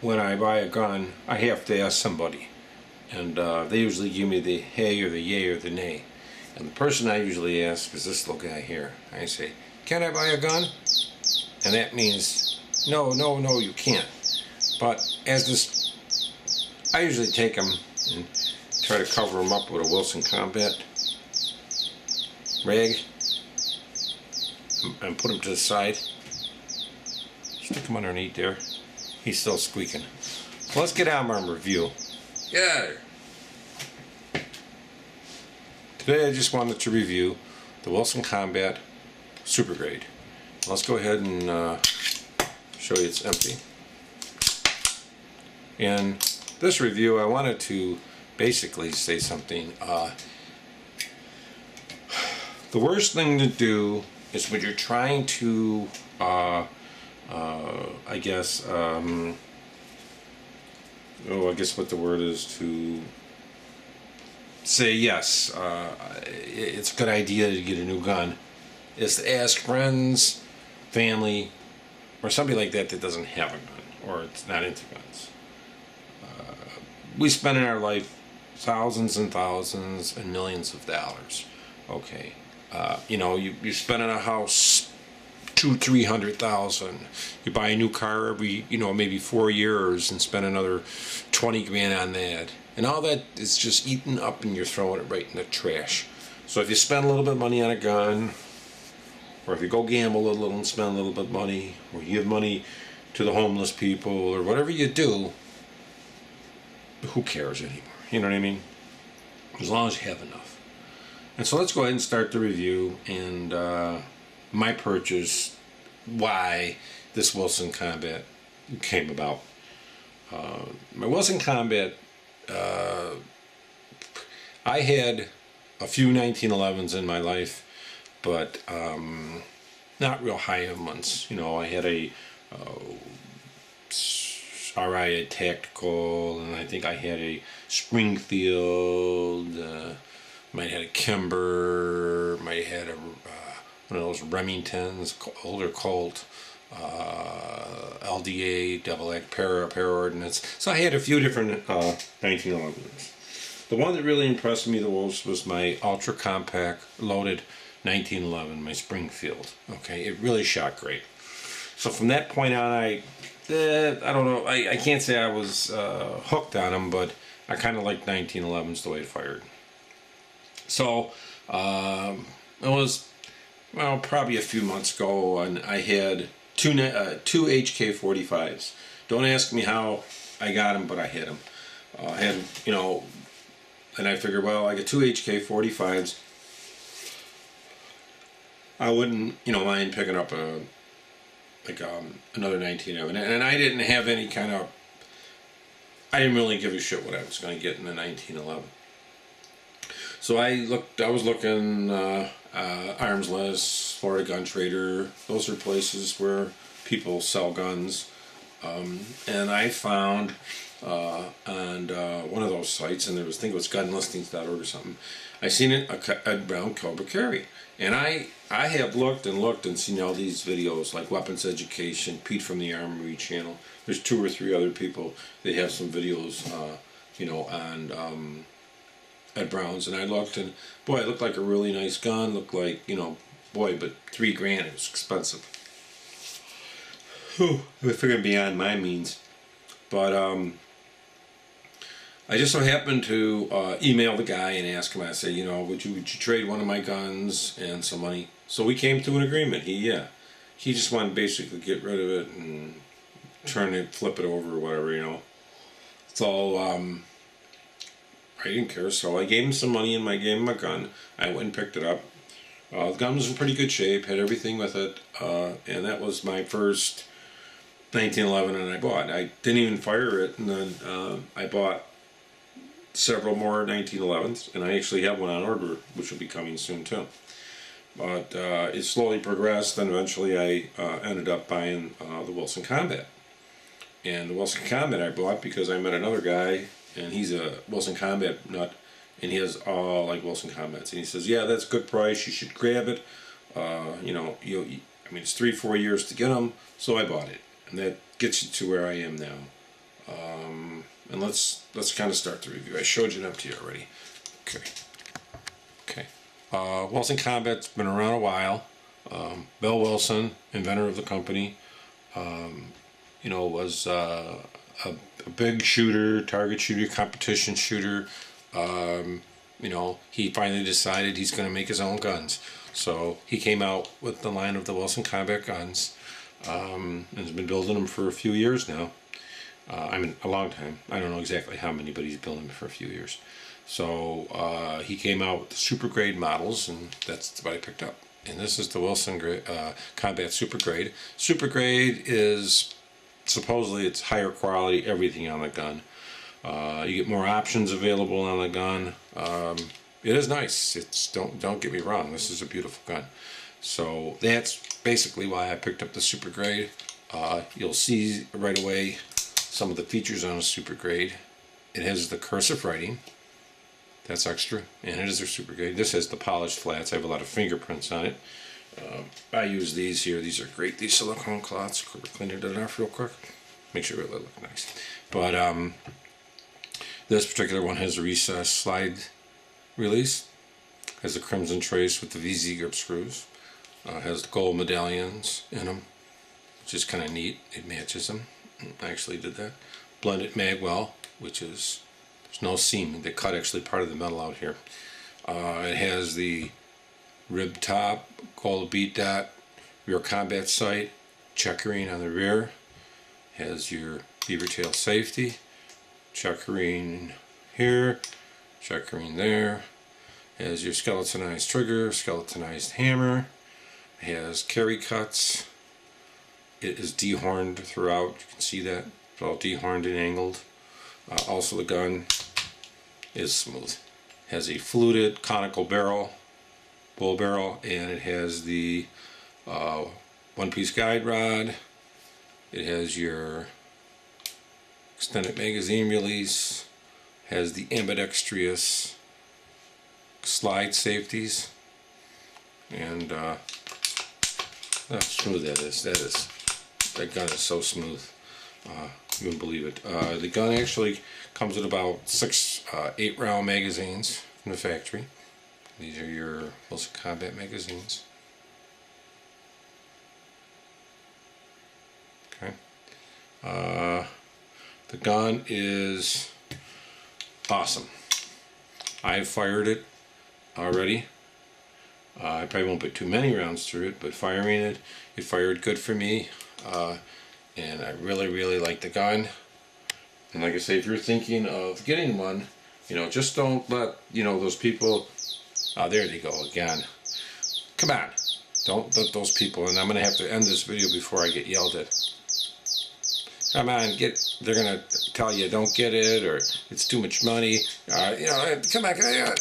when I buy a gun, I have to ask somebody. And they usually give me the hey or the yay or the nay. And the person I usually ask is this little guy here. I say, can I buy a gun? And that means, no, no, no, you can't. But as this, I usually take them and try to cover them up with a Wilson Combat rag and put them to the side. Stick him underneath there. He's still squeaking. So let's get out and review. Yeah. Today I just wanted to review the Wilson Combat Supergrade. Let's go ahead and show you it's empty. In this review I wanted to basically say something. The worst thing to do is when you're trying to I guess what the word is, to say yes, it's a good idea to get a new gun, is to ask friends, family, or somebody like that that doesn't have a gun or it's not into guns. We spend in our life thousands and thousands and millions of dollars. Okay, you spend in a house $200,000-300,000. You buy a new car every maybe 4 years and spend another 20 grand on that, and all that is just eaten up and you're throwing it right in the trash. So if you spend a little bit of money on a gun, or if you go gamble a little and spend a little bit of money, or you give money to the homeless people, or whatever you do, who cares anymore? You know what I mean? As long as you have enough. And so let's go ahead and start the review and my purchase, why this Wilson Combat came about. My Wilson Combat, I had a few 1911s in my life, but not real high-end ones. I had a RI Tactical, and I think I had a Springfield, might have had a Kimber, might have had a one of those Remingtons, older Colt, LDA, double act para ordnance. So I had a few different 1911s. The one that really impressed me the most was my ultra compact loaded 1911, my Springfield. Okay, it really shot great. So from that point on, I don't know, I can't say I was hooked on them, but I kind of liked 1911s the way it fired. So it was, well, probably a few months ago, and I had two HK45s. Don't ask me how I got them, but I had them. I had, and I figured, well, I got two HK45s. I wouldn't, mind picking up another 1911. And I didn't have any kind of, I didn't really give a shit what I was going to get in the 1911. So I was looking, Arms List, Florida Gun Trader, those are places where people sell guns. And I found on one of those sites, and I think it was gunlistings.org or something, I seen a brown Cobra carry. And I have looked and seen all these videos like Weapons Education, Pete from the Armory channel. There's 2 or 3 other people. They have some videos, on at Brown's, and I looked, and boy, it looked like a really nice gun. Looked like, boy, but $3 grand, it was expensive. Whew, I figured beyond my means. But I just so happened to email the guy and ask him. I said, would you trade one of my guns and some money? So we came to an agreement. He just wanted to basically get rid of it and flip it over or whatever, So I didn't care, so I gave him some money and I gave him a gun. I went and picked it up. The gun was in pretty good shape, had everything with it, and that was my first 1911, and I bought. I didn't even fire it, and then I bought several more 1911s, and I actually have one on order, which will be coming soon too. But it slowly progressed, and eventually I ended up buying the Wilson Combat. And the Wilson Combat I bought because I met another guy, and he's a Wilson Combat nut, and he has all like Wilson Combats, and he says, yeah, that's a good price, you should grab it. I mean, it's 3-4 years to get them, so I bought it, and that gets you to where I am now. And let's kind of start the review. I showed you it up to you already. Okay. Wilson Combat's been around a while. Bill Wilson, inventor of the company, was a big shooter, target shooter, competition shooter. He finally decided he's going to make his own guns. So he came out with the line of the Wilson Combat guns, and has been building them for a few years now. A long time. I don't know exactly how many, but he's building them for a few years. So he came out with the super grade models, and that's what I picked up. And this is the Wilson Combat Super Grade. Super Grade is supposedly it's higher quality everything on the gun. You get more options available on the gun. It is nice. Don't get me wrong. This is a beautiful gun. So that's basically why I picked up the Super Grade. You'll see right away some of the features on a Super Grade. It has the cursive writing. That's extra, and it is a Super Grade. This has the polished flats. I have a lot of fingerprints on it. I use these here. These are great. These silicone cloths. Cleaning it off real quick. Make sure it look nice. But this particular one has a recessed slide release. Has the crimson trace with the VZ grip screws. Has the gold medallions in them, which is kind of neat. It matches them. I actually did that. Blended mag well, which is there's no seam. They cut actually part of the metal out here. It has the rib top, gold bead dot, rear combat sight, checkering on the rear. Has your beaver tail safety, checkering here, checkering there. Has your skeletonized trigger, skeletonized hammer. It has carry cuts. It is dehorned throughout. You can see that. It's all dehorned and angled. Also the gun is smooth. Has a fluted conical barrel, bull barrel, and it has the one-piece guide rod. It has your extended magazine release. Has the ambidextrous slide safeties. And how smooth that is. That gun is so smooth. You wouldn't believe it. The gun actually comes with about 6 8-round magazines from the factory. These are your Wilson Combat magazines. Okay. The gun is awesome. I've fired it already. I probably won't put too many rounds through it, but firing it, it fired good for me. And I really like the gun. And like I say, if you're thinking of getting one, just don't let, those people, there they go again. Come on, don't let those people, and I'm going to have to end this video before I get yelled at. Come on, they're going to tell you don't get it, or it's too much money. Come on,